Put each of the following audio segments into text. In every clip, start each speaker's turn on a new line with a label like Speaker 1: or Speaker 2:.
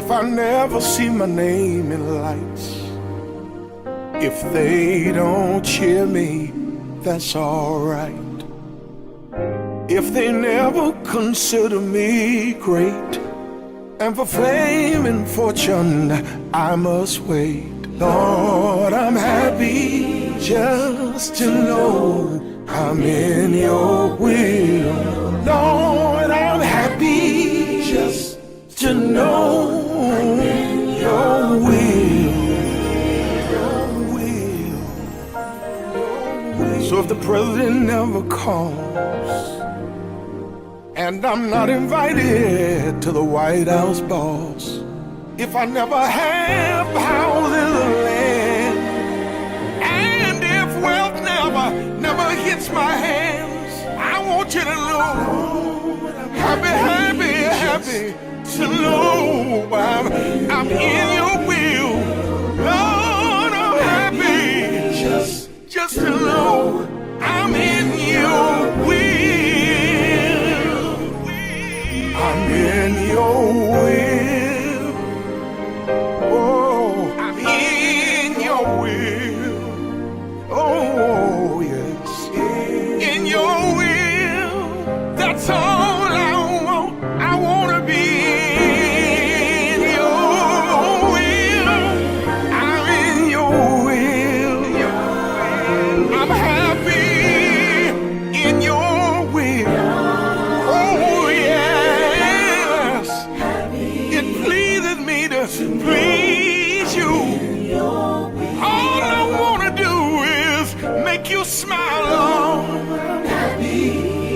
Speaker 1: if I never see my name in lights, if they don't cheer me, that's alright. If they never consider me great, and for fame and fortune I must wait. Lord, I'm happy just to know I'm in your will. Lord, I'm happy just to know I'm in your will. So if the president never calls and I'm not invited to the White House balls, if I never have houses in the land, and if wealth never hits my hands, I want you to know happy to know I'm in your will. Lord, I'm happy just to know I'm in your will. I'm in your will. Oh, I'm in your will. Oh, yes. In your will. That's all I want. I want to be in your will. I'm in your will. I'm happy in your will. Oh, yes. It pleases me to please you. All I want to do is make you smile, Lord.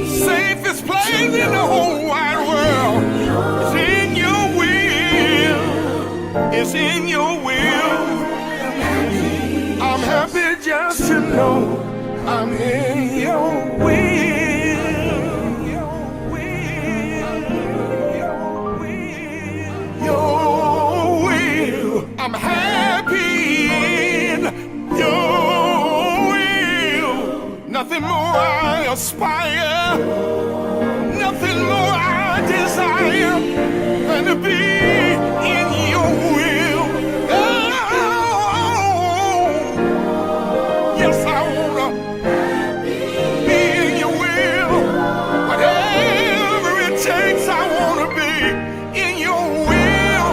Speaker 1: Safest place in the whole wide world. It's in your will. It's in your will. I'm happy just to know I'm in your will. Your will. I'm happy in your will. Nothing more I aspire, nothing more I desire than to be in your will. Oh, yes, I wanna be in your will. Whatever it takes, I wanna be in your will.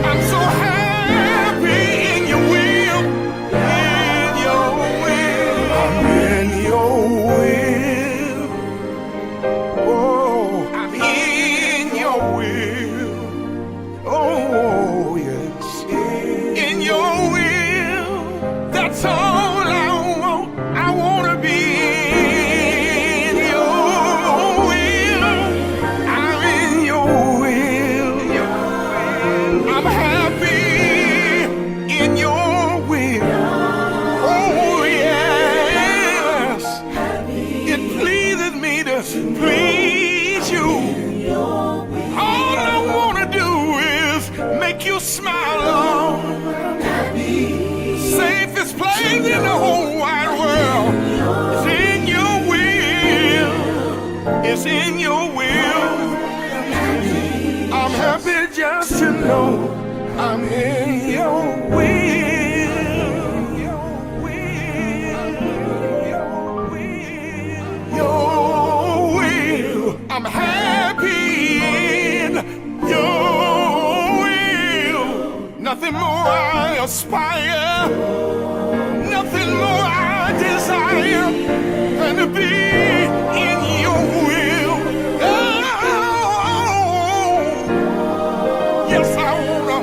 Speaker 1: I'm so happy in your will. In your will. I'm in your will. Oh, I'm in your will. Oh, yes. In your will. That's all I want. I want to be in your will. I'm in your will. I'm happy in your will. Oh, yes. It pleases me to please you. All I want to do is make you smile, Lord. Safest place in the whole wide world. It's in your will. It's in your will. I'm happy just to know I'm in your will. Your will. I'm happy in your will. Nothing more I aspire, nothing more I desire than to be in your will. Oh, yes, I wanna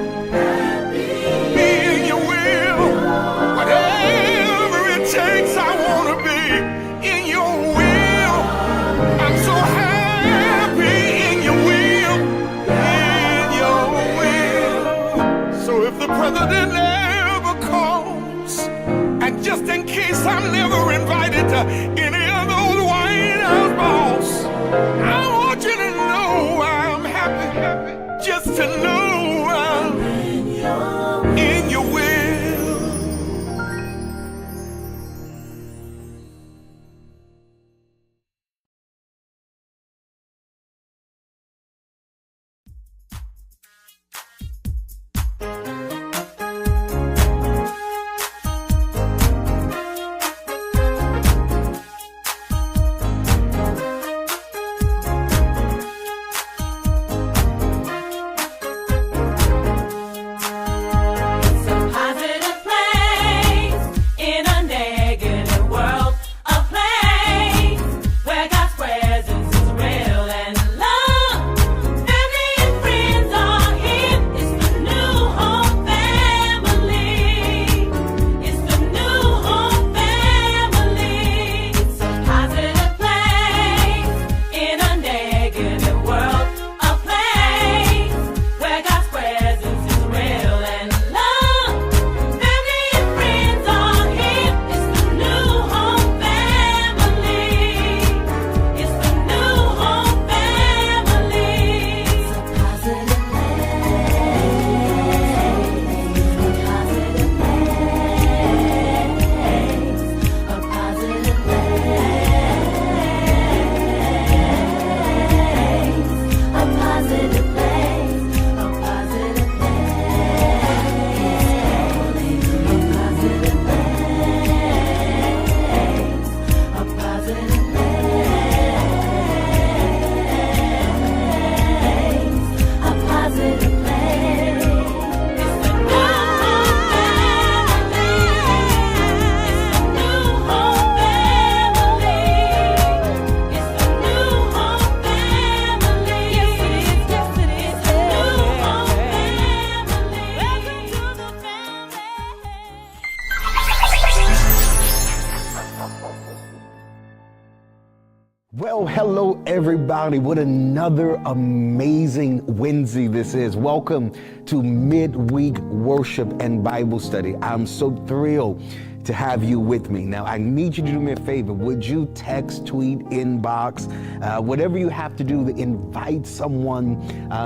Speaker 1: be in your will. Whatever it takes, I wanna be in your will. I'm so happy in your will. In your will. So if the president ever calls, and just in case I'm never invited to any of those White House balls, I want you to know I'm happy just to know I'm in your will.
Speaker 2: Well, hello everybody. What another amazing Wednesday this is. Welcome to midweek worship and Bible study. I'm so thrilled to have you with me. Now, I need you to do me a favor. Would you text, tweet, inbox, whatever you have to do to invite someone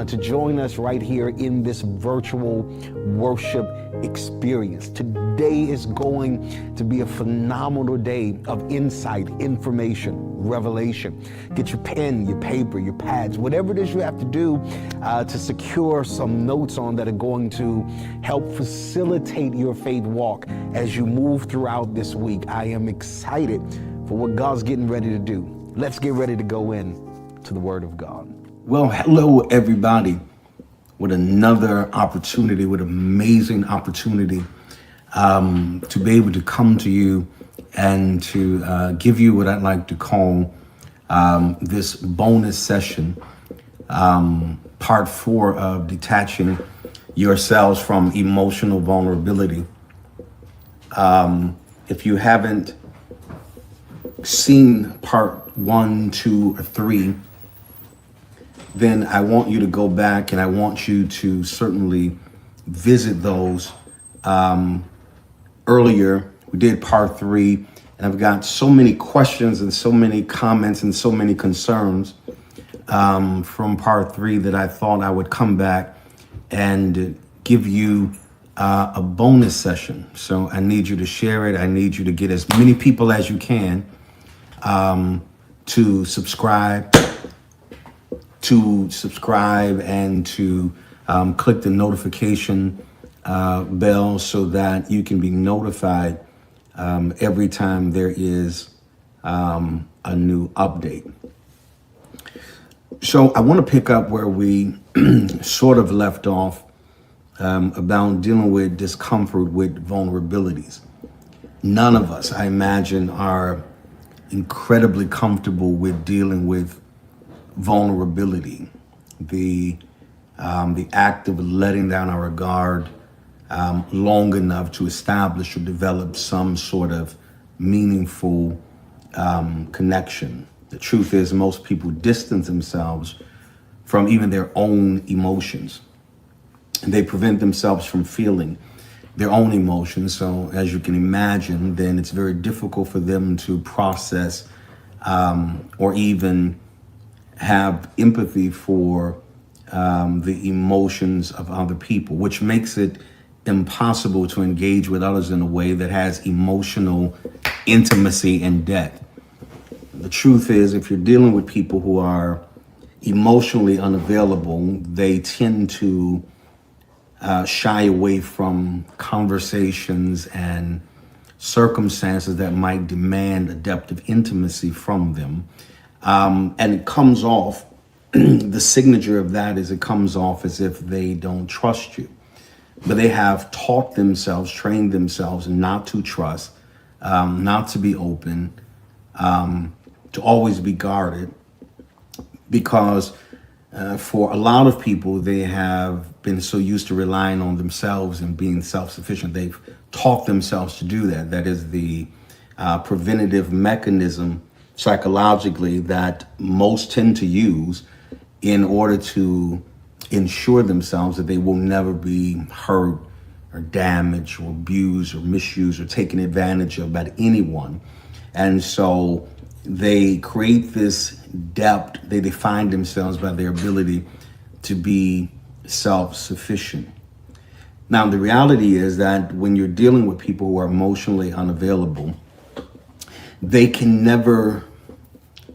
Speaker 2: to join us right here in this virtual worship experience. Today is going to be a phenomenal day of insight, information, revelation. Get your pen, your paper, your pads, whatever it is you have to do to secure some notes on that are going to help facilitate your faith walk as you move throughout this week. I am excited for what God's getting ready to do. Let's get ready to go in to the Word of God. Well, hello everybody. With another opportunity, with amazing opportunity to be able to come to you and to give you what I'd like to call this bonus session, part 4 of detaching yourselves from emotional vulnerability. If you haven't seen part 1, 2, or 3, then I want you to go back and I want you to certainly visit those. Earlier, we did part 3, and I've got so many questions and so many comments and so many concerns from part 3 that I thought I would come back and give you a bonus session. So I need you to share it. I need you to get as many people as you can to subscribe and to click the notification bell so that you can be notified every time there is a new update. So I want to pick up where we sort of left off about dealing with discomfort with vulnerabilities. None of us, I imagine, are incredibly comfortable with dealing with vulnerability, the act of letting down our guard long enough to establish or develop some sort of meaningful connection. The truth is, most people distance themselves from even their own emotions, and they prevent themselves from feeling their own emotions. So as you can imagine, then it's very difficult for them to process or even have empathy for the emotions of other people, which makes it impossible to engage with others in a way that has emotional intimacy and depth. The truth is, if you're dealing with people who are emotionally unavailable, they tend to shy away from conversations and circumstances that might demand a depth of intimacy from them. And it comes off, the signature of that is it comes off as if they don't trust you. But they have taught themselves, trained themselves not to trust, not to be open, to always be guarded. Because for a lot of people, they have been so used to relying on themselves and being self-sufficient. They've taught themselves to do that. That is the preventative mechanism psychologically that most tend to use in order to ensure themselves that they will never be hurt or damaged or abused or misused or taken advantage of by anyone. And so they create this depth. They define themselves by their ability to be self-sufficient. Now, the reality is that when you're dealing with people who are emotionally unavailable, they can never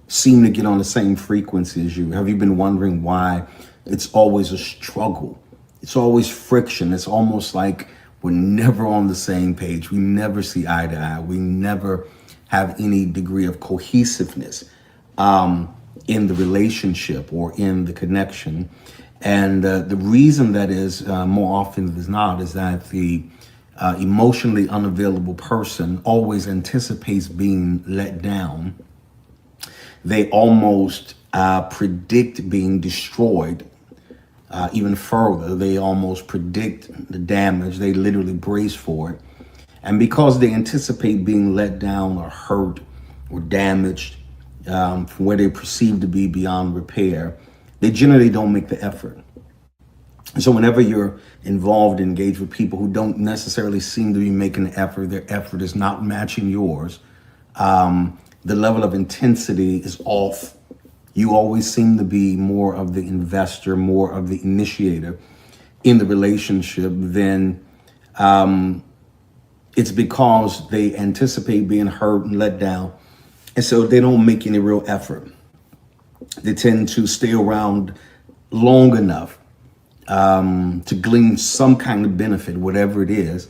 Speaker 2: seem to get on the same frequency as you. Have you been wondering why it's always a struggle? It's always friction. It's almost like we're never on the same page. We never see eye to eye. We never have any degree of cohesiveness in the relationship or in the connection. And the reason that is more often than not is that the emotionally unavailable person always anticipates being let down. They almost predict being destroyed even further. They almost predict the damage. They literally brace for it. And because they anticipate being let down or hurt or damaged, from where they perceive to be beyond repair, they generally don't make the effort. And so whenever you're involved, engaged with people who don't necessarily seem to be making the effort, their effort is not matching yours, the level of intensity is off. You always seem to be more of the investor, more of the initiator in the relationship, then it's because they anticipate being hurt and let down. And so they don't make any real effort. They tend to stay around long enough to glean some kind of benefit, whatever it is.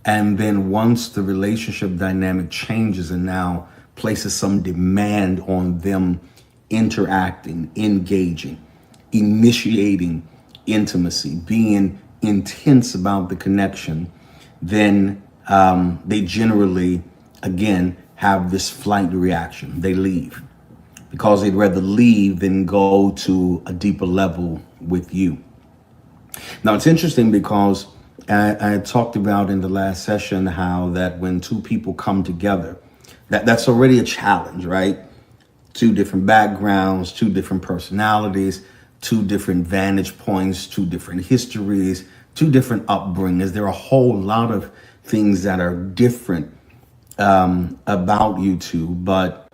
Speaker 2: And then once the relationship dynamic changes and now places some demand on them interacting, engaging, initiating intimacy, being intense about the connection, then they generally, again, have this flight reaction. They leave because they'd rather leave than go to a deeper level with you. Now, it's interesting because I talked about in the last session how that when two people come together, that's already a challenge, right? Two different backgrounds, two different personalities, two different vantage points, two different histories, two different upbringings. There are a whole lot of things that are different about you two, but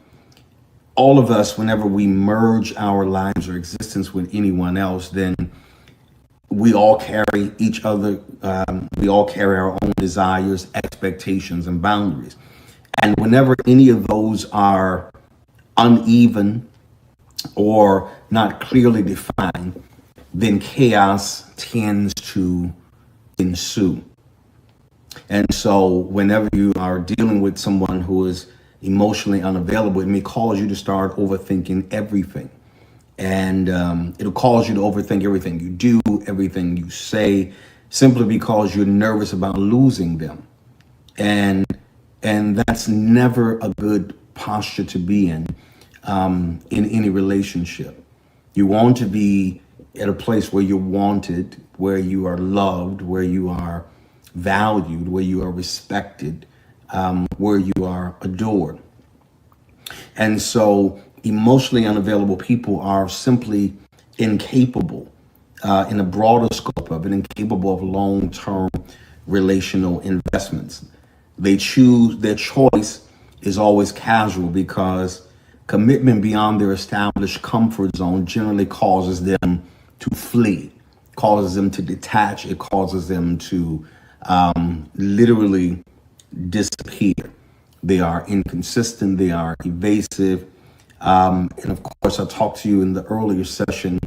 Speaker 2: all of us, whenever we merge our lives or existence with anyone else, then we all carry each other. We all carry our own desires, expectations, and boundaries. And whenever any of those are uneven or not clearly defined, then chaos tends to ensue. And so whenever you are dealing with someone who is emotionally unavailable, it may cause you to start overthinking everything. And it'll cause you to overthink everything you do, everything you say, simply because you're nervous about losing them. And that's never a good posture to be in any relationship. You want to be at a place where you're wanted, where you are loved, where you are valued, where you are respected, where you are adored. And so emotionally unavailable people are simply incapable, in a broader scope of it, incapable of long-term relational investments. Their choice is always casual because commitment beyond their established comfort zone generally causes them to flee, causes them to detach, it causes them to literally disappear. They are inconsistent, they are evasive. And of course, I talked to you in the earlier session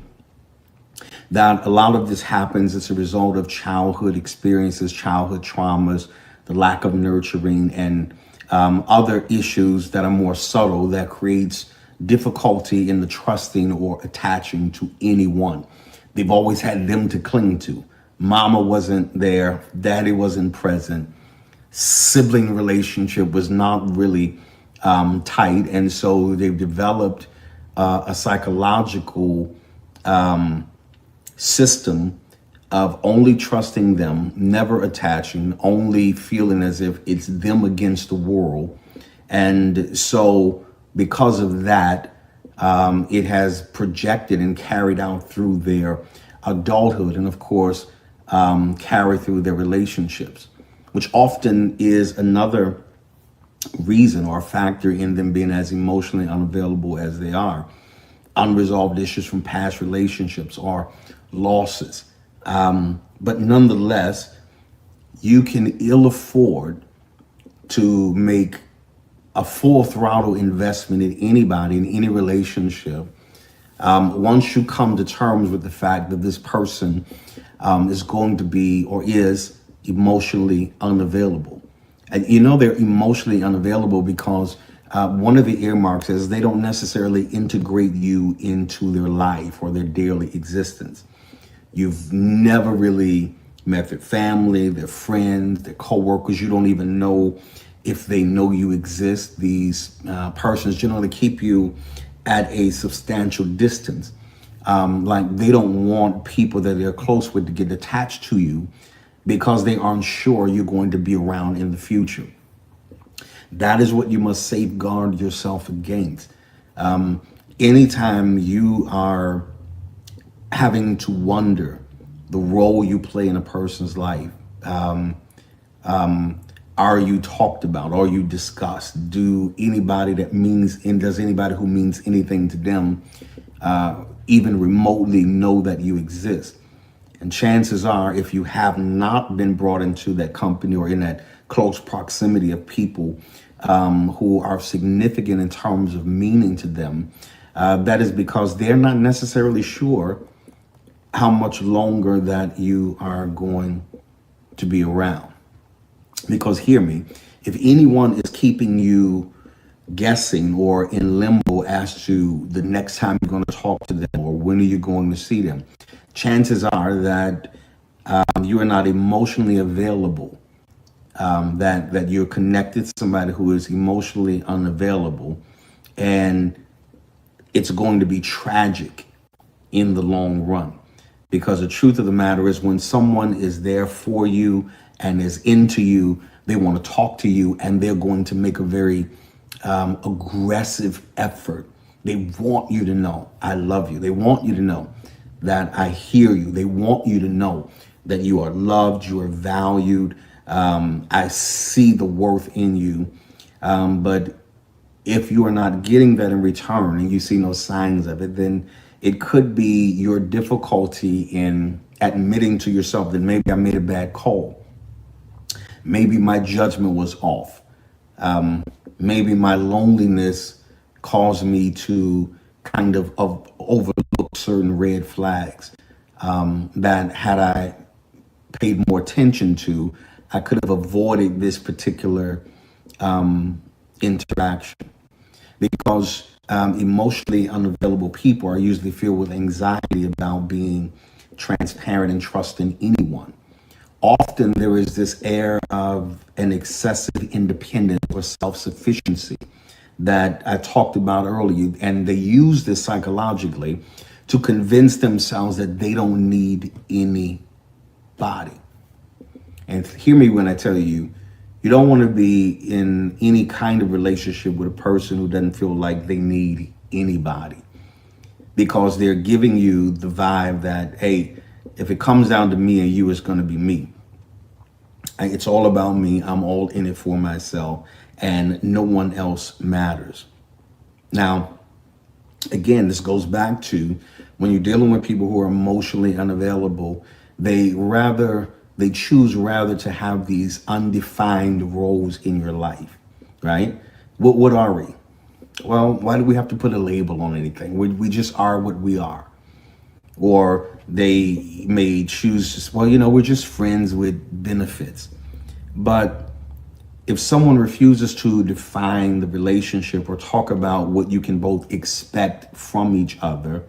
Speaker 2: that a lot of this happens as a result of childhood experiences, childhood traumas, the lack of nurturing, and other issues that are more subtle that creates difficulty in the trusting or attaching to anyone. They've always had them to cling to. Mama wasn't there, daddy wasn't present, sibling relationship was not really tight, and so they've developed a psychological system of only trusting them, never attaching, only feeling as if it's them against the world. And so because of that, it has projected and carried out through their adulthood, and of course, carry through their relationships, which often is another reason or factor in them being as emotionally unavailable as they are. Unresolved issues from past relationships or losses. But nonetheless, you can ill afford to make a full throttle investment in anybody, in any relationship, once you come to terms with the fact that this person is going to be or is emotionally unavailable. And you know they're emotionally unavailable because one of the earmarks is they don't necessarily integrate you into their life or their daily existence. You've never really met their family, their friends, their coworkers. You don't even know if they know you exist. These persons generally keep you at a substantial distance. Like they don't want people that they're close with to get attached to you because they aren't sure you're going to be around in the future. That is what you must safeguard yourself against. Anytime you are having to wonder the role you play in a person's life, are you talked about? Are you discussed? Does anybody who means anything to them even remotely know that you exist? And chances are, if you have not been brought into that company or in that close proximity of people who are significant in terms of meaning to them, that is because they're not necessarily sure how much longer that you are going to be around. Because hear me, if anyone is keeping you guessing or in limbo as to the next time you're going to talk to them or when are you going to see them, chances are that you are not emotionally available, that you're connected to somebody who is emotionally unavailable, and it's going to be tragic in the long run. Because the truth of the matter is, when someone is there for you and is into you, they want to talk to you, and they're going to make a very aggressive effort. They want you to know I love you. They want you to know that I hear you. They want you to know that you are loved, you are valued. I see the worth in you. But if you are not getting that in return and you see no signs of it, then it could be your difficulty in admitting to yourself that maybe I made a bad call. Maybe my judgment was off. Maybe my loneliness caused me to kind of overlook certain red flags that had I paid more attention to, I could have avoided this particular interaction. Because emotionally unavailable people are usually filled with anxiety about being transparent and trusting anyone. Often there is this air of an excessive independence or self-sufficiency that I talked about earlier, and they use this psychologically to convince themselves that they don't need anybody. And hear me when I tell you, you don't want to be in any kind of relationship with a person who doesn't feel like they need anybody, because they're giving you the vibe that, hey, if it comes down to me and you, it's going to be me. It's all about me. I'm all in it for myself, and no one else matters. Now, again, this goes back to when you're dealing with people who are emotionally unavailable, they choose rather to have these undefined roles in your life, right? What are we? Well, why do we have to put a label on anything? We just are what we are. Or they may choose, well, we're just friends with benefits. But if someone refuses to define the relationship or talk about what you can both expect from each other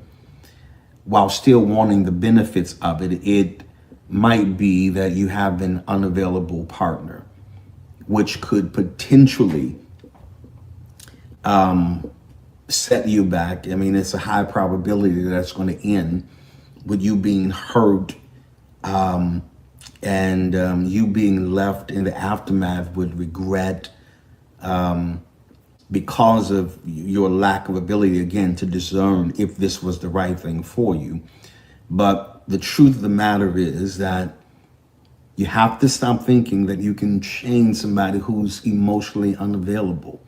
Speaker 2: while still wanting the benefits of it, it might be that you have an unavailable partner, which could potentially set you back. I mean, it's a high probability that that's going to end with you being hurt and you being left in the aftermath with regret because of your lack of ability, again, to discern if this was the right thing for you. But the truth of the matter is that you have to stop thinking that you can change somebody who's emotionally unavailable.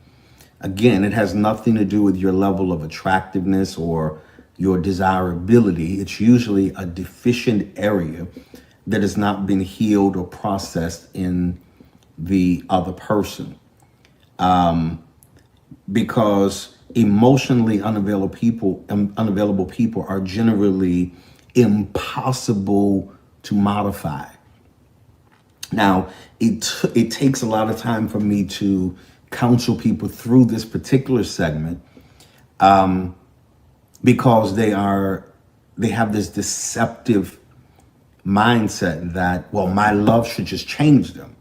Speaker 2: Again, it has nothing to do with your level of attractiveness or your desirability. It's usually a deficient area that has not been healed or processed in the other person. Because emotionally unavailable people are generally impossible to modify. Now, it takes a lot of time for me to counsel people through this particular segment because they have this deceptive mindset that, well, my love should just change them.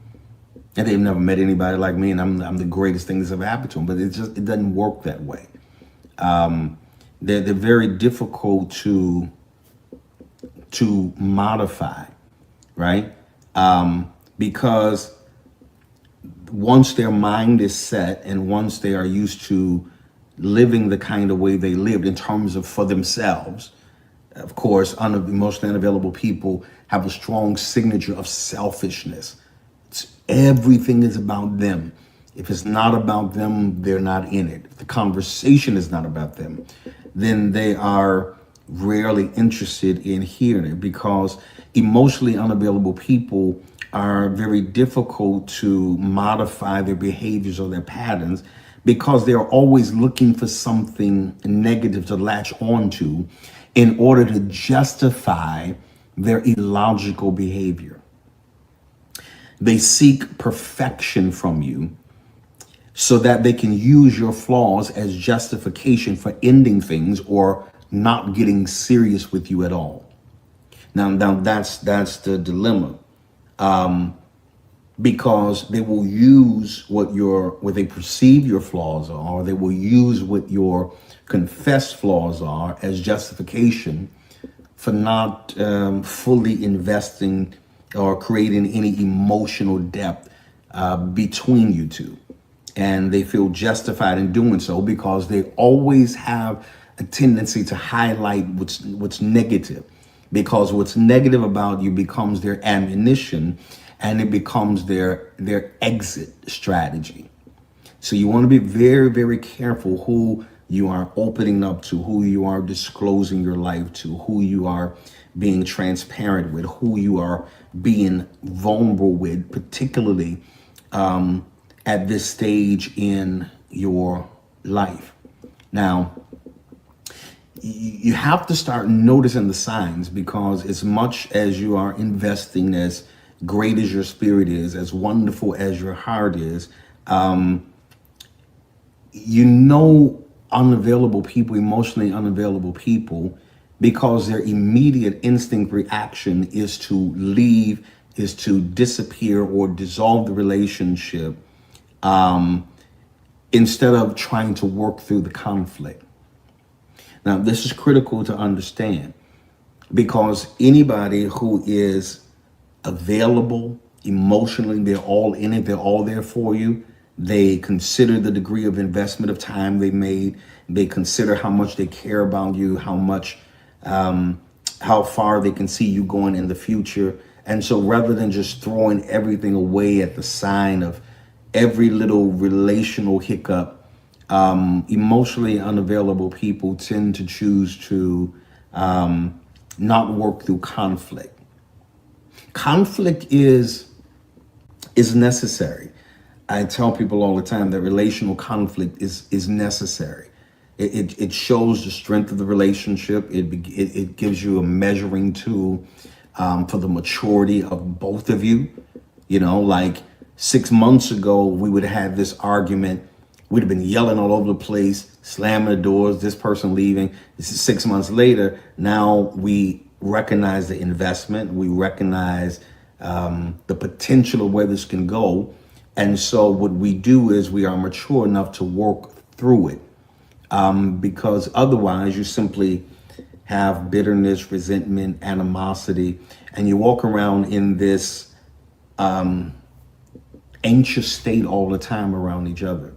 Speaker 2: And they've never met anybody like me, and I'm the greatest thing that's ever happened to them. But it doesn't work that way. They're very difficult to modify, right? Because once their mind is set and once they are used to living the kind of way they lived in terms of for themselves. Of course, emotionally unavailable people have a strong signature of selfishness. Everything is about them. If it's not about them, they're not in it. If the conversation is not about them, then they are rarely interested in hearing it, because emotionally unavailable people are very difficult to modify their behaviors or their patterns, because they're always looking for something negative to latch onto in order to justify their illogical behavior. They seek perfection from you so that they can use your flaws as justification for ending things or not getting serious with you at all. Now that's the dilemma, because they will use what they perceive your flaws are, or they will use what your confessed flaws are as justification for not fully investing or creating any emotional depth between you two. And they feel justified in doing so because they always have a tendency to highlight what's negative, because what's negative about you becomes their ammunition and it becomes their exit strategy. So you want to be very, very careful who you are opening up to, who you are disclosing your life to, who you are being transparent with, who you are being vulnerable with, particularly at this stage in your life. Now, you have to start noticing the signs, because as much as you are investing, as great as your spirit is, as wonderful as your heart is, unavailable people, emotionally unavailable people, because their immediate instinct reaction is to leave, is to disappear or dissolve the relationship, instead of trying to work through the conflict. Now, this is critical to understand, because anybody who is available emotionally, they're all in it, they're all there for you. They consider the degree of investment of time they made. They consider how much they care about you, how far they can see you going in the future. And so rather than just throwing everything away at the sign of every little relational hiccup, emotionally unavailable people tend to choose to not work through conflict. Conflict is necessary. I tell people all the time that relational conflict is necessary. It shows the strength of the relationship. It gives you a measuring tool for the maturity of both of you. You know, like 6 months ago, we would have this argument. We'd have been yelling all over the place, slamming the doors, this person leaving. This is 6 months later. Now we recognize the investment. We recognize the potential of where this can go. And so what we do is we are mature enough to work through it, because otherwise you simply have bitterness, resentment, animosity, and you walk around in this anxious state all the time around each other.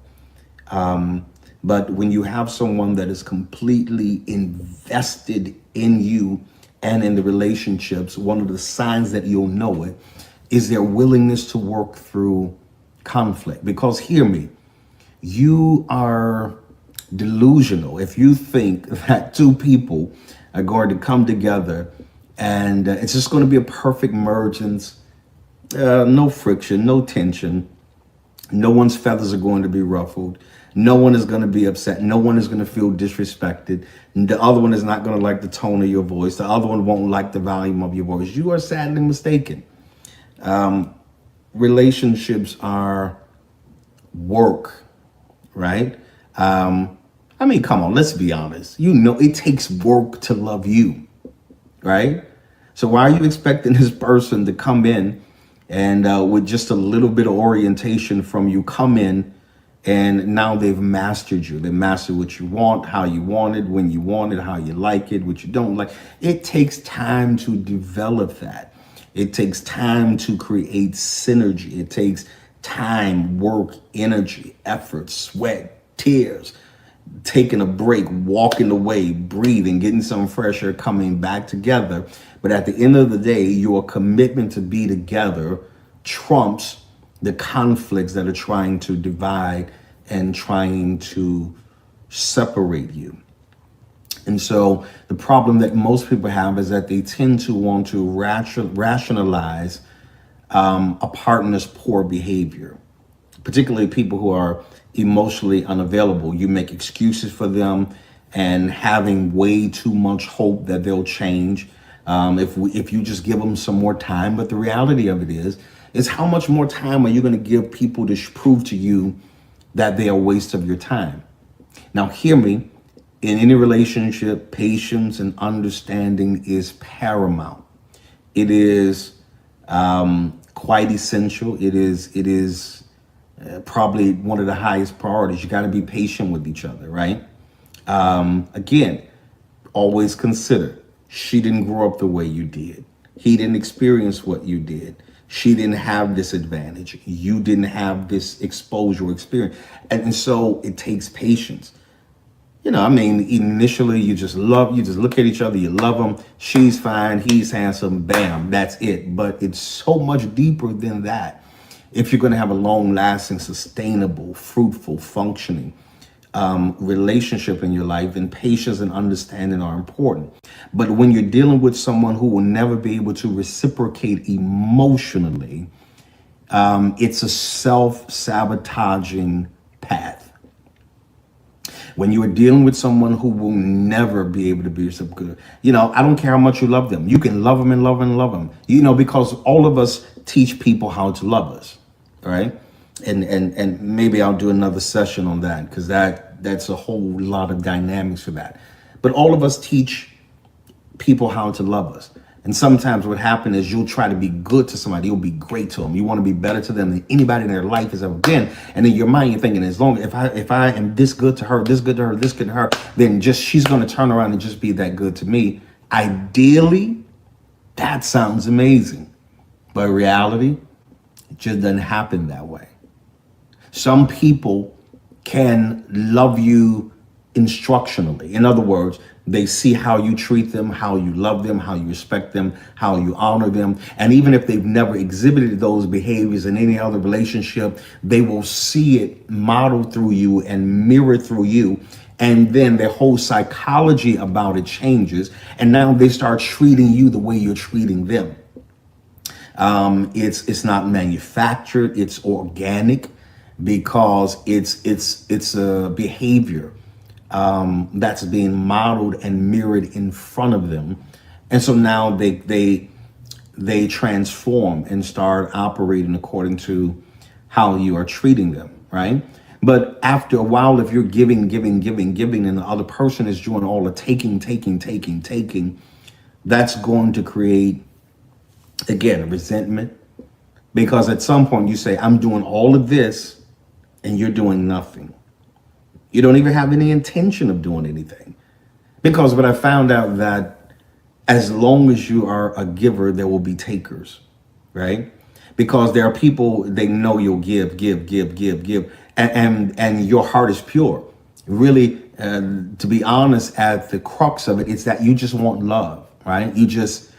Speaker 2: But when you have someone that is completely invested in you and in the relationships, one of the signs that you'll know it is their willingness to work through conflict. Because hear me, you are delusional if you think that two people are going to come together and it's just going to be a perfect mergence, no friction, no tension. No one's feathers are going to be ruffled. No one is going to be upset. No one is going to feel disrespected. The other one is not going to like the tone of your voice. The other one won't like the volume of your voice. You are sadly mistaken. Relationships are work, right? I mean, come on, let's be honest. You know, it takes work to love you, right? So why are you expecting this person to come in and with just a little bit of orientation from you, come in and now they've mastered you? They mastered what you want, how you want it, when you want it, how you like it, what you don't like. It takes time to develop that. It takes time to create synergy. It takes time, work, energy, effort, sweat, tears. taking a break, walking away, breathing, getting some fresh air, coming back together. But at the end of the day, your commitment to be together trumps the conflicts that are trying to divide and trying to separate you. And so the problem that most people have is that they tend to want to rationalize a partner's poor behavior, particularly people who are emotionally unavailable. You make excuses for them and having way too much hope that they'll change if you just give them some more time. But the reality of it is how much more time are you going to give people to prove to you that they are a waste of your time? Now, hear me. In any relationship, patience and understanding is paramount. It is quite essential. It is probably one of the highest priorities. You got to be patient with each other, right? Again, always consider, she didn't grow up the way you did. He didn't experience what you did. She didn't have this advantage. You didn't have this exposure or experience. And so it takes patience. You know, I mean, initially you just look at each other, you love them. She's fine, he's handsome, bam, that's it. But it's so much deeper than that. If you're going to have a long lasting, sustainable, fruitful, functioning relationship in your life, then patience and understanding are important. But when you're dealing with someone who will never be able to reciprocate emotionally, it's a self-sabotaging path. When you are dealing with someone who will never be able to be reciprocated, you know, I don't care how much you love them. You can love them and love them and love them, you know, because all of us teach people how to love us, right? And maybe I'll do another session on that, because that's a whole lot of dynamics for that. But all of us teach people how to love us. And sometimes what happens is you'll try to be good to somebody. You'll be great to them. You want to be better to them than anybody in their life has ever been. And in your mind, you're thinking, as long if I am this good to her, this good to her, this good to her, then just she's going to turn around and just be that good to me. Ideally, that sounds amazing. But in reality, it just doesn't happen that way. Some people can love you instructionally. In other words, they see how you treat them, how you love them, how you respect them, how you honor them. And even if they've never exhibited those behaviors in any other relationship, they will see it modeled through you and mirrored through you. And then their whole psychology about it changes. And now they start treating you the way you're treating them. It's not manufactured, it's organic, because it's a behavior that's being modeled and mirrored in front of them. And so now they transform and start operating according to how you are treating them, right? But after a while, if you're giving, and the other person is doing all the taking, that's going to create, again, resentment. Because at some point you say, I'm doing all of this and you're doing nothing. You don't even have any intention of doing anything. Because what I found out that as long as you are a giver, there will be takers, right? Because there are people, they know you'll give. And your heart is pure. Really, to be honest, at the crux of it, it's that you just want love, right? You just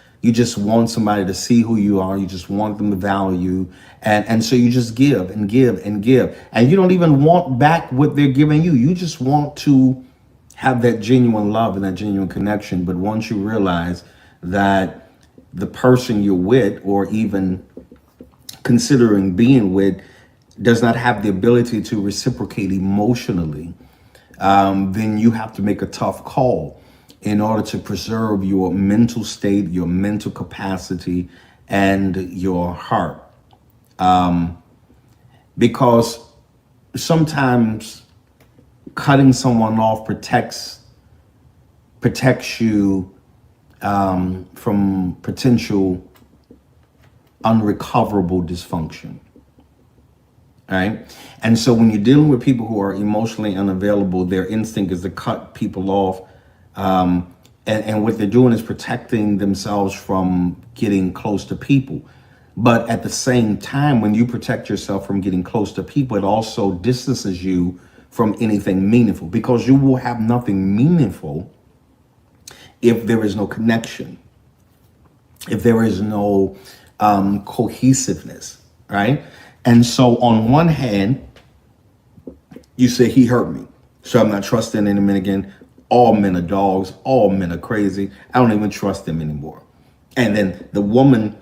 Speaker 2: want somebody to see who you are. You just want them to value. And so you just give. And you don't even want back what they're giving you. You just want to have that genuine love and that genuine connection. But once you realize that the person you're with, or even considering being with, does not have the ability to reciprocate emotionally, then you have to make a tough call in order to preserve your mental state, your mental capacity, and your heart. Because sometimes cutting someone off protects you from potential unrecoverable dysfunction. All right. And so when you're dealing with people who are emotionally unavailable, their instinct is to cut people off. And what they're doing is protecting themselves from getting close to people. But at the same time, when you protect yourself from getting close to people, it also distances you from anything meaningful, because you will have nothing meaningful if there is no connection, if there is no cohesiveness, right? And so on one hand, you say he hurt me, so I'm not trusting him again. All men are dogs. All men are crazy. I don't even trust them anymore. And then the woman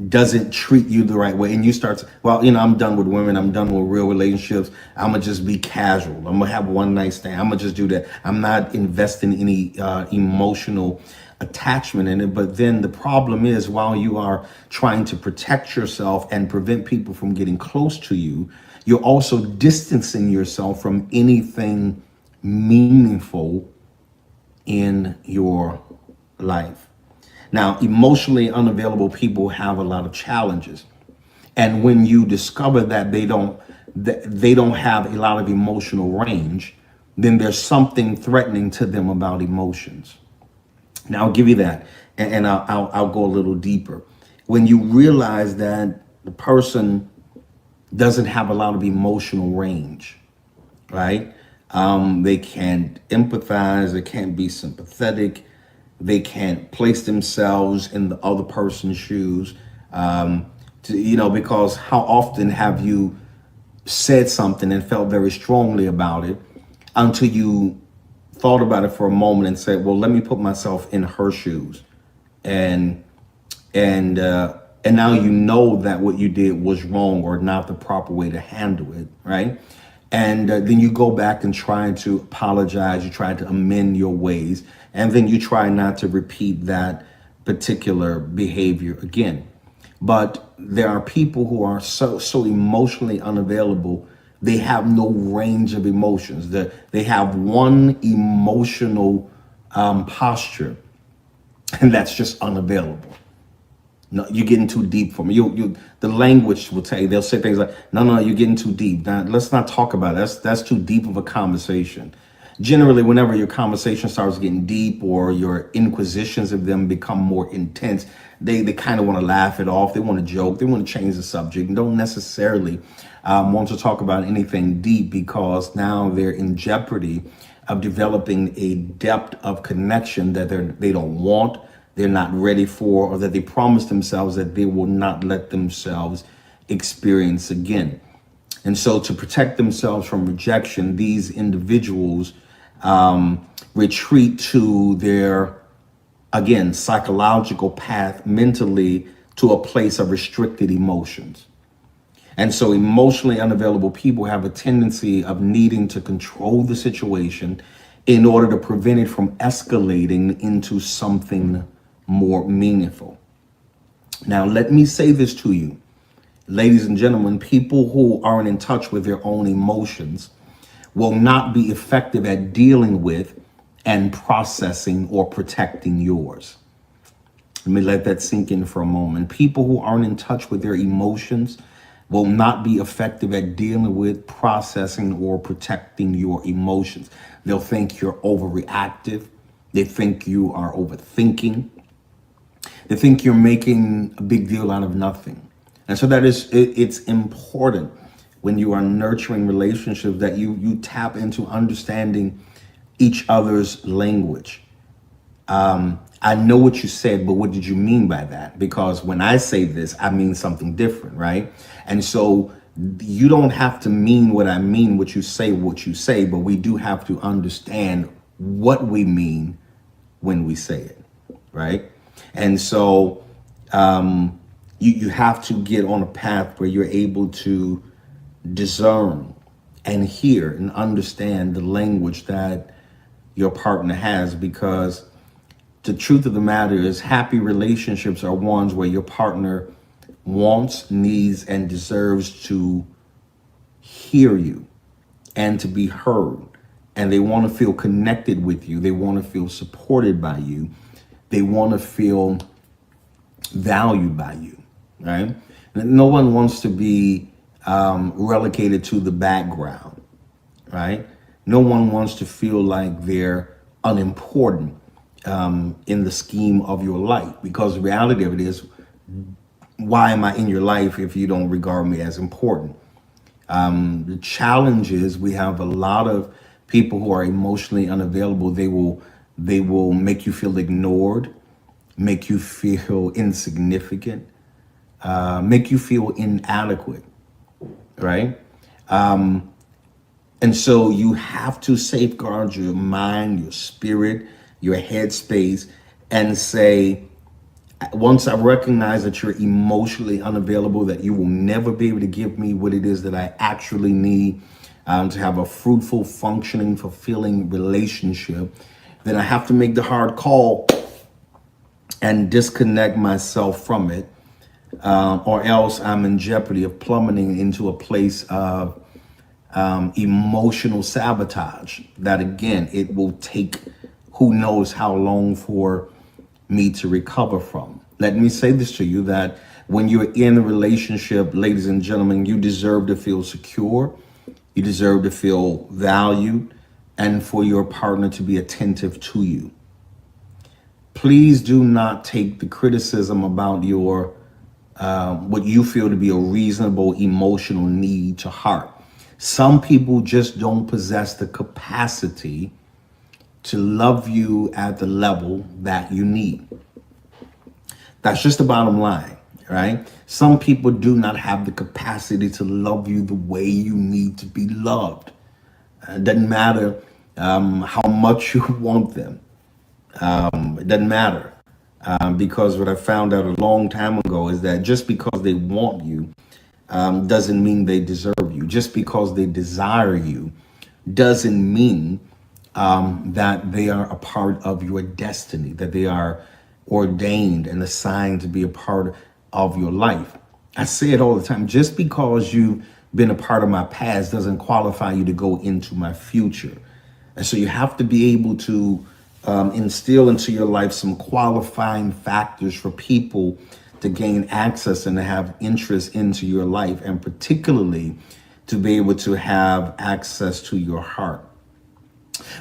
Speaker 2: doesn't treat you the right way, and you start to, well, I'm done with women. I'm done with real relationships. I'm gonna just be casual. I'm gonna have one night stand. I'm gonna just do that. I'm not investing any emotional attachment in it. But then the problem is, while you are trying to protect yourself and prevent people from getting close to you, you're also distancing yourself from anything meaningful in your life. Now, emotionally unavailable people have a lot of challenges. And when you discover that they don't have a lot of emotional range, then there's something threatening to them about emotions. Now, I'll give you that, and I'll go a little deeper. When you realize that the person doesn't have a lot of emotional range, right? They can't empathize, they can't be sympathetic, they can't place themselves in the other person's shoes, because how often have you said something and felt very strongly about it until you thought about it for a moment and said, well, let me put myself in her shoes. And now you know that what you did was wrong or not the proper way to handle it, right? And then you go back and try to apologize, you try to amend your ways, and then you try not to repeat that particular behavior again. But there are people who are so emotionally unavailable, they have no range of emotions. They have one emotional posture, and that's just unavailable. No, you're getting too deep for me. The language will tell you, they'll say things like, no, you're getting too deep. Now, let's not talk about it. That's too deep of a conversation. Generally, whenever your conversation starts getting deep or your inquisitions of them become more intense, they kind of want to laugh it off. They want to joke. They want to change the subject and don't necessarily want to talk about anything deep, because now they're in jeopardy of developing a depth of connection that they don't want, they're not ready for, or that they promise themselves that they will not let themselves experience again. And so to protect themselves from rejection, these individuals retreat to their, again, psychological path mentally to a place of restricted emotions. And so emotionally unavailable people have a tendency of needing to control the situation in order to prevent it from escalating into something more meaningful. Now, let me say this to you, ladies and gentlemen, people who aren't in touch with their own emotions will not be effective at dealing with and processing or protecting yours. Let me let that sink in for a moment. People who aren't in touch with their emotions will not be effective at dealing with, processing, or protecting your emotions. They'll think you're overreactive. They think you are overthinking. They think you're making a big deal out of nothing. And so it's important when you are nurturing relationships that you tap into understanding each other's language. I know what you said, but what did you mean by that? Because when I say this, I mean something different, right? And so you don't have to mean what I mean, what you say, but we do have to understand what we mean when we say it, right? And so you have to get on a path where you're able to discern and hear and understand the language that your partner has, because the truth of the matter is happy relationships are ones where your partner wants, needs, and deserves to hear you and to be heard. And they want to feel connected with you. They want to feel supported by you. They want to feel valued by you, right? No one wants to be relegated to the background, right? No one wants to feel like they're unimportant in the scheme of your life, because the reality of it is, why am I in your life if you don't regard me as important? The challenge is we have a lot of people who are emotionally unavailable. They will make you feel ignored, make you feel insignificant, make you feel inadequate, right? And so you have to safeguard your mind, your spirit, your headspace, and say, once I recognize that you're emotionally unavailable, that you will never be able to give me what it is that I actually need to have a fruitful, functioning, fulfilling relationship, then I have to make the hard call and disconnect myself from it, or else I'm in jeopardy of plummeting into a place of emotional sabotage that, again, it will take who knows how long for me to recover from. Let me say this to you, that when you're in a relationship, ladies and gentlemen, you deserve to feel secure, you deserve to feel valued, and for your partner to be attentive to you. Please do not take the criticism about your what you feel to be a reasonable emotional need to heart. Some people just don't possess the capacity to love you at the level that you need. That's just the bottom line, right? Some people do not have the capacity to love you the way you need to be loved. It doesn't matter how much you want them. It doesn't matter. Because what I found out a long time ago is that just because they want you doesn't mean they deserve you. Just because they desire you doesn't mean that they are a part of your destiny, that they are ordained and assigned to be a part of your life. I say it all the time. Just because you've been a part of my past doesn't qualify you to go into my future. And so you have to be able to instill into your life some qualifying factors for people to gain access and to have interest into your life, and particularly to be able to have access to your heart.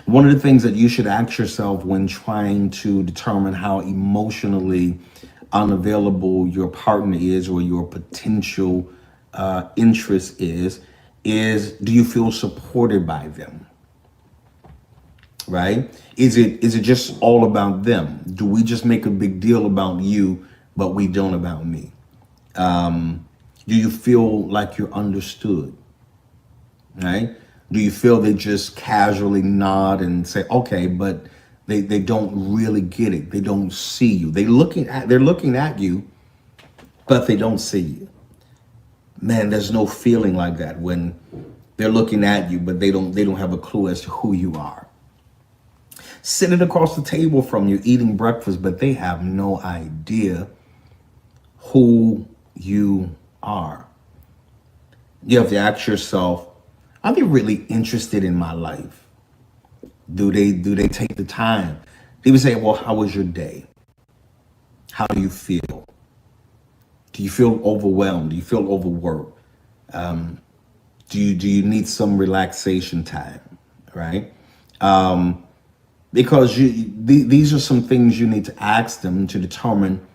Speaker 2: One of the things that you should ask yourself when trying to determine how emotionally unavailable your partner is, or your potential interest is do you feel supported by them? Right? Is it just all about them? Do we just make a big deal about you, but we don't about me? Do you feel like you're understood? Right? Do you feel they just casually nod and say, okay, but they don't really get it. They don't see you. They're looking at you, but they don't see you. Man, there's no feeling like that when they're looking at you, but they don't have a clue as to who you are. Sitting across the table from you, eating breakfast, but they have no idea who you are. You have to ask yourself, are they really interested in my life? Do they take the time? They would say, well, how was your day? How do you feel? Do you feel overwhelmed? Do you feel overworked? Do you need some relaxation time? Right? Because these are some things you need to ask them to determine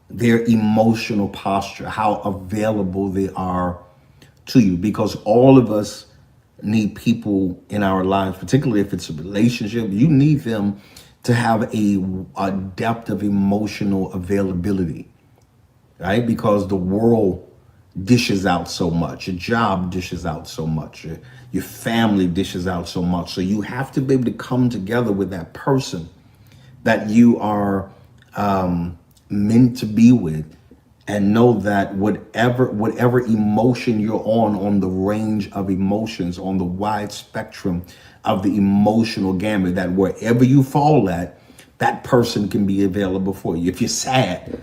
Speaker 2: their emotional posture, how available they are to you. Because all of us need people in our lives, particularly if it's a relationship. You need them to have a depth of emotional availability, right? Because the world dishes out so much, your job dishes out so much, your family dishes out so much. So you have to be able to come together with that person that you are meant to be with, and know that whatever emotion you're on the range of emotions, on the wide spectrum of the emotional gamut, that wherever you fall at, that person can be available for you. If you're sad,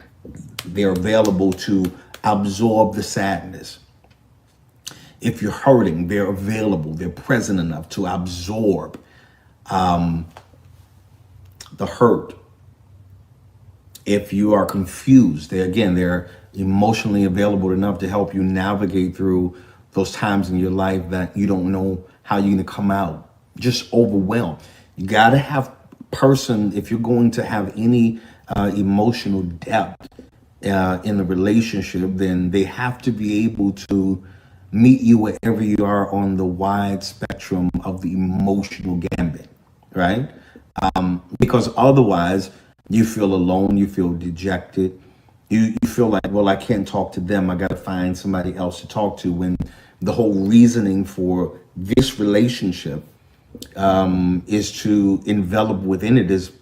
Speaker 2: they're available to absorb the sadness. If you're hurting, they're available, they're present enough to absorb the hurt. If you are confused, they're emotionally available enough to help you navigate through those times in your life that you don't know how you're going to come out, just overwhelmed. You got to have a person, if you're going to have any emotional depth in the relationship, then they have to be able to meet you wherever you are on the wide spectrum of the emotional gambit, right? Because otherwise you feel alone, you feel dejected, you feel like, well, I can't talk to them, I got to find somebody else to talk to, when the whole reasoning for this relationship is to envelop within it is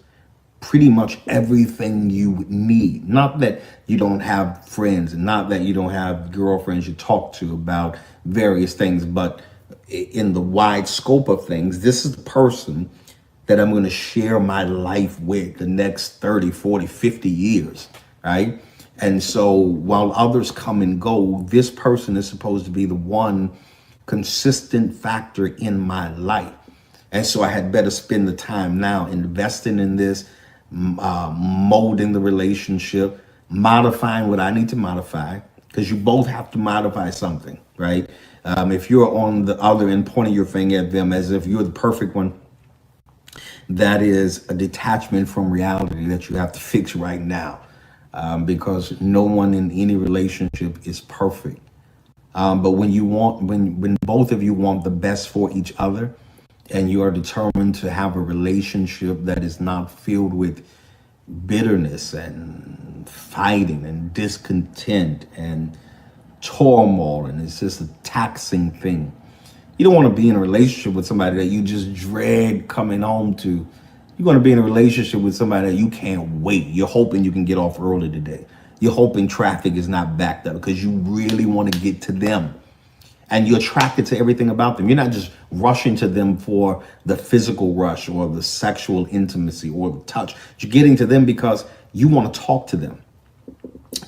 Speaker 2: pretty much everything you would need. Not that you don't have friends, and not that you don't have girlfriends you talk to about various things, but in the wide scope of things, this is the person that I'm going to share my life with the next 30, 40, 50 years, right? And so while others come and go, this person is supposed to be the one consistent factor in my life. And so I had better spend the time now investing in this, molding the relationship, modifying what I need to modify, because you both have to modify something, right? If you're on the other end pointing your finger at them as if you're the perfect one, that is a detachment from reality that you have to fix right now, because no one in any relationship is perfect. But when both of you want the best for each other, and you are determined to have a relationship that is not filled with bitterness and fighting and discontent and turmoil, and it's just a taxing thing. You don't want to be in a relationship with somebody that you just dread coming home to. You want to be in a relationship with somebody that you can't wait. You're hoping you can get off early today. You're hoping traffic is not backed up because you really want to get to them. And you're attracted to everything about them. You're not just rushing to them for the physical rush or the sexual intimacy or the touch. You're getting to them because you want to talk to them.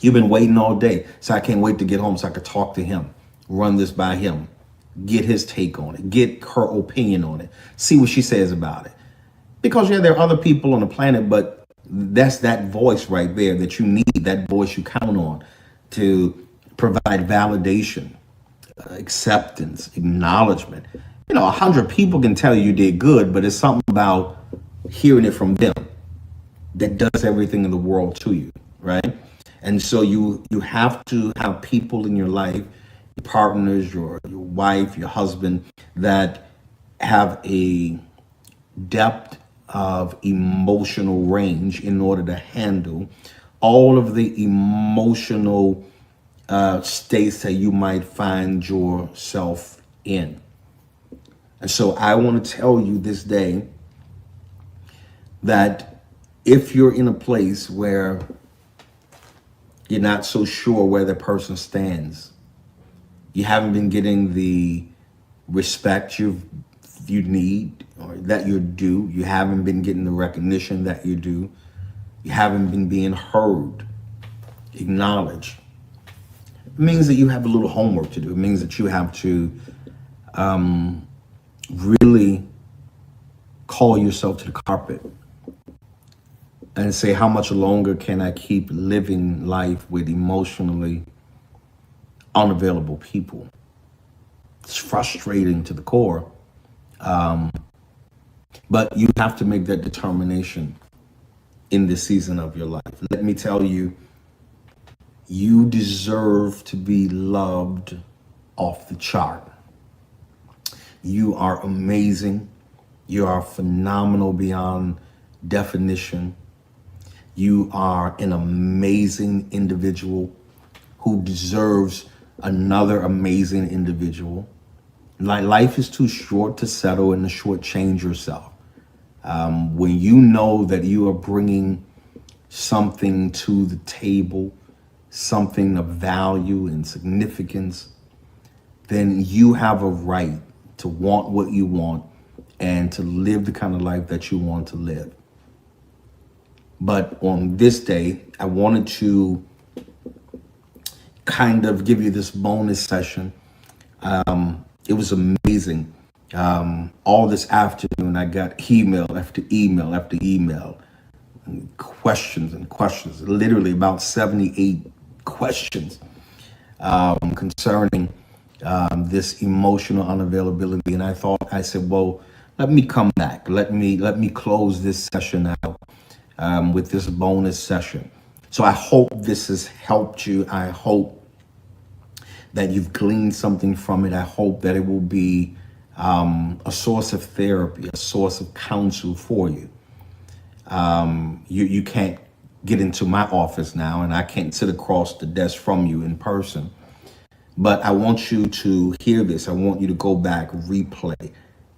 Speaker 2: You've been waiting all day. So I can't wait to get home so I could talk to him, run this by him, get his take on it, get her opinion on it, see what she says about it. Because, yeah, there are other people on the planet, but that's that voice right there that you need, that voice you count on to provide validation, acceptance, acknowledgement. 100 people can tell you did good, but it's something about hearing it from them that does everything in the world to you, right? And so you have to have people in your life, your partners, your wife, your husband, that have a depth of emotional range in order to handle all of the emotional states that you might find yourself in. And so I want to tell you this day that if you're in a place where you're not so sure where the person stands, you haven't been getting the respect you need or that you're due, you haven't been getting the recognition that you're due, you haven't been being heard, acknowledged, it means that you have a little homework to do. It means that you have to really call yourself to the carpet and say, how much longer can I keep living life with emotionally unavailable people? It's frustrating to the core. But you have to make that determination in this season of your life. Let me tell you, you deserve to be loved off the chart. You are amazing. You are phenomenal beyond definition. You are an amazing individual who deserves another amazing individual. Like, life is too short to settle and to shortchange yourself. When you know that you are bringing something to the table, something of value and significance, then you have a right to want what you want and to live the kind of life that you want to live. But on this day, I wanted to kind of give you this bonus session. It was amazing. All this afternoon, I got email after email after email, and questions, literally about 78 questions concerning this emotional unavailability. And I said, well, let me come back. Let me close this session out with this bonus session. So I hope this has helped you. I hope that you've gleaned something from it. I hope that it will be a source of therapy, a source of counsel for you. You can't get into my office now, and I can't sit across the desk from you in person. But I want you to hear this. I want you to go back, replay,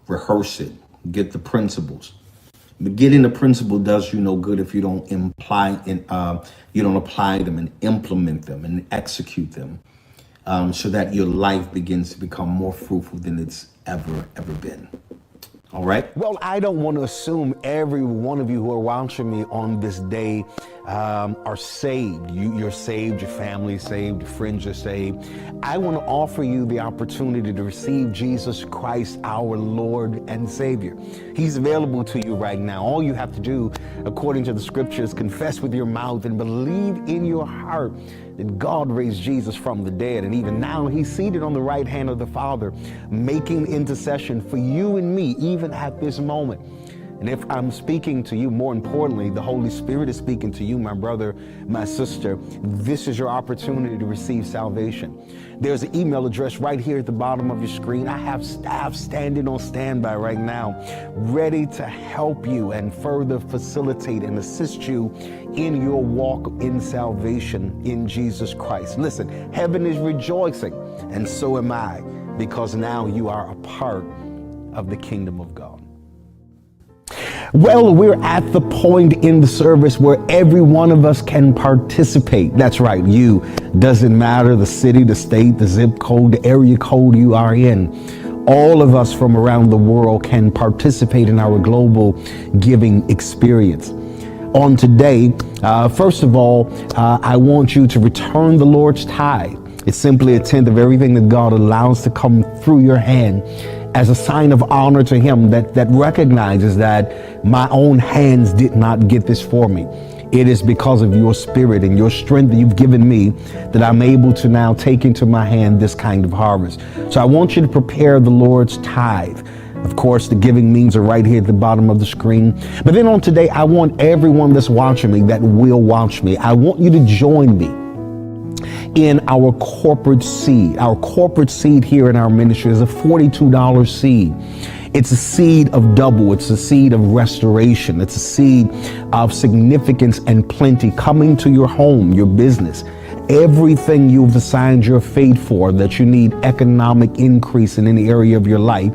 Speaker 2: rehearse it, get the principles. But getting the principle does you no good if you don't you don't apply them and implement them and execute them, so that your life begins to become more fruitful than it's ever been. All right.
Speaker 3: Well, I don't want to assume every one of you who are watching me on this day are saved. You're saved, your family's saved, your friends are saved. I want to offer you the opportunity to receive Jesus Christ, our Lord and Savior. He's available to you right now. All you have to do, according to the scriptures, confess with your mouth and believe in your heart that God raised Jesus from the dead. And even now he's seated on the right hand of the Father, making intercession for you and me, even at this moment. And if I'm speaking to you, more importantly, the Holy Spirit is speaking to you, my brother, my sister, this is your opportunity to receive salvation. There's an email address right here at the bottom of your screen. I have staff standing on standby right now, ready to help you and further facilitate and assist you in your walk in salvation in Jesus Christ. Listen, heaven is rejoicing, and so am I, because now you are a part of the kingdom of God. Well, we're at the point in the service where every one of us can participate. That's right, you. Doesn't matter the city, the state, the zip code, the area code you are in. All of us from around the world can participate in our global giving experience. On today, first of all, I want you to return the Lord's tithe. It's simply a tenth of everything that God allows to come through your hand, as a sign of honor to him that recognizes that my own hands did not get this for me. It is because of your spirit and your strength that you've given me that I'm able to now take into my hand this kind of harvest. So I want you to prepare the Lord's tithe. Of course, the giving means are right here at the bottom of the screen. But then on today, I want everyone that's watching me, that will watch me, I want you to join me in our corporate seed. Our corporate seed here in our ministry is a $42 seed. It's a seed of double. It's a seed of restoration. It's a seed of significance and plenty coming to your home, your business. Everything you've assigned your faith for, that you need economic increase in any area of your life,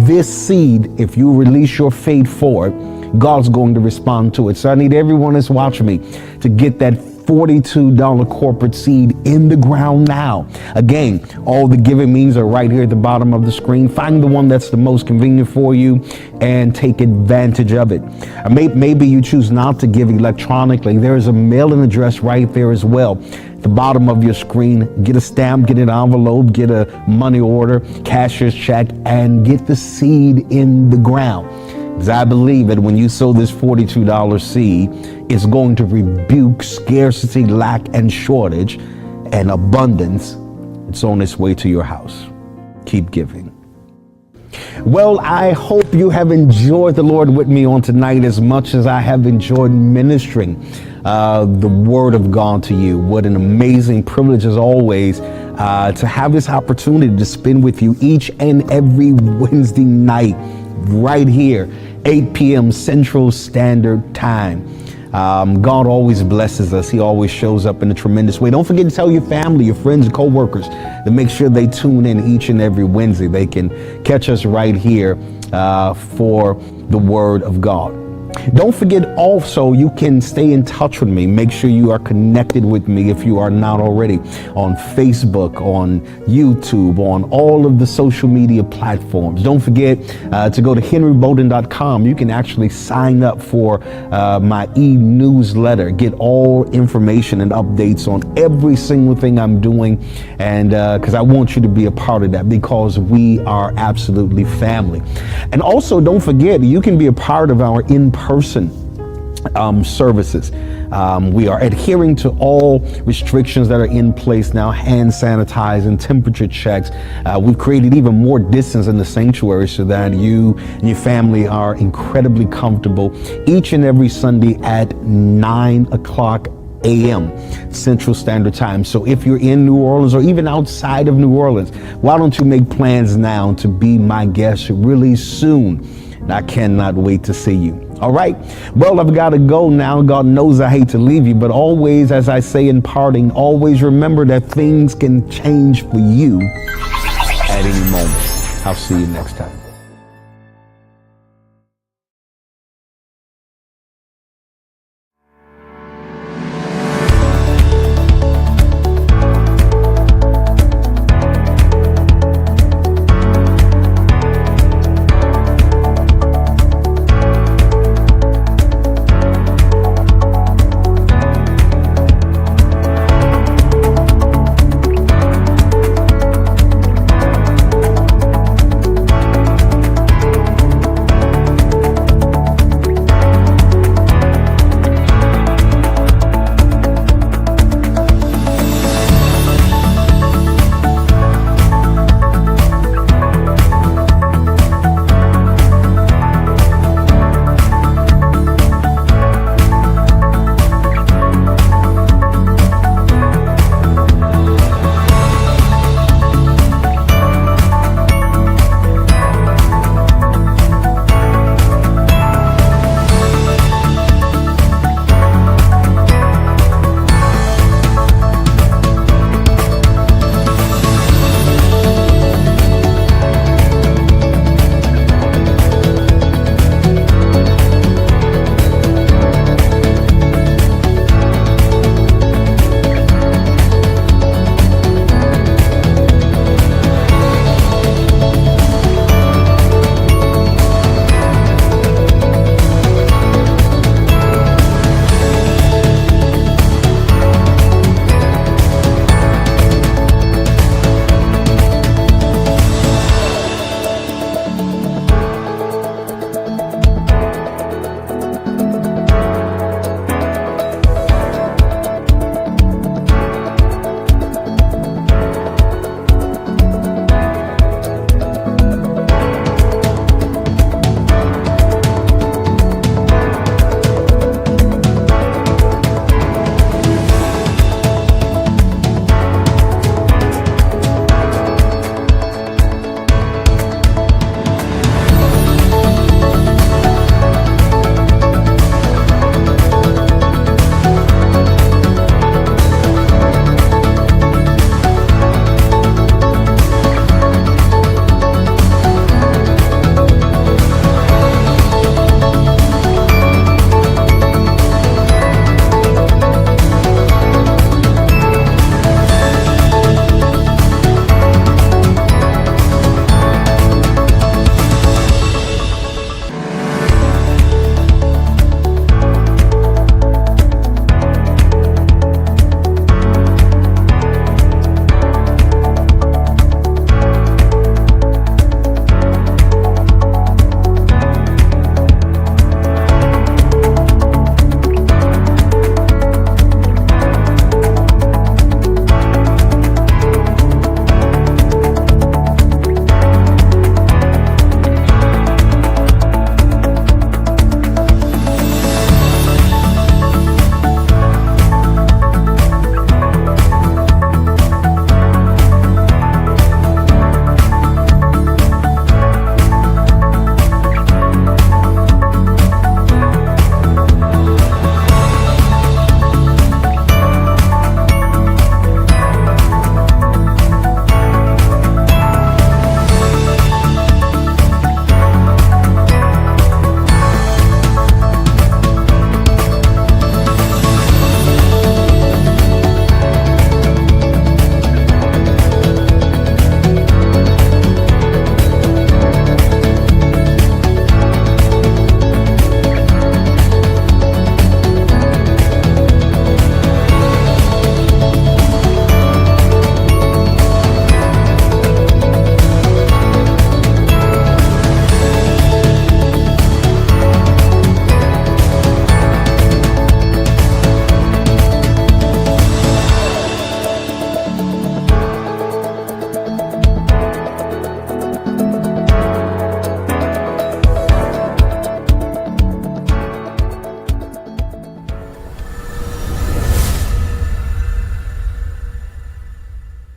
Speaker 3: this seed, if you release your faith for it, God's going to respond to it. So I need everyone that's watching me to get that $42 corporate seed in the ground now. Again, all the giving means are right here at the bottom of the screen. Find the one that's the most convenient for you and take advantage of it. Maybe you choose not to give electronically. There is a mailing address right there as well. At the bottom of your screen, get a stamp, get an envelope, get a money order, cashier's check, and get the seed in the ground. Because I believe that when you sow this $42 seed, it's going to rebuke scarcity, lack, and shortage, and abundance. It's on its way to your house. Keep giving. Well, I hope you have enjoyed the Lord with me on tonight as much as I have enjoyed ministering the Word of God to you. What an amazing privilege as always to have this opportunity to spend with you each and every Wednesday night right here, 8 p.m. Central Standard Time. God always blesses us. He always shows up in a tremendous way. Don't forget to tell your family, your friends, and co-workers to make sure they tune in each and every Wednesday. They can catch us right here for the Word of God. Don't forget also, you can stay in touch with me. Make sure you are connected with me if you are not already on Facebook, on YouTube, on all of the social media platforms. Don't forget to go to henrybolden.com. You can actually sign up for my e-newsletter, get all information and updates on every single thing I'm doing. And because I want you to be a part of that, because we are absolutely family. And also don't forget, you can be a part of our in-person services. We are adhering to all restrictions that are in place now, hand sanitizing, temperature checks. We've created even more distance in the sanctuary so that you and your family are incredibly comfortable each and every Sunday at 9 o'clock a.m. Central Standard Time. So if you're in New Orleans or even outside of New Orleans, why don't you make plans now to be my guest really soon? And I cannot wait to see you. All right. Well, I've got to go now. God knows I hate to leave you, but always, as I say in parting, always remember that things can change for you at any moment. I'll see you next time.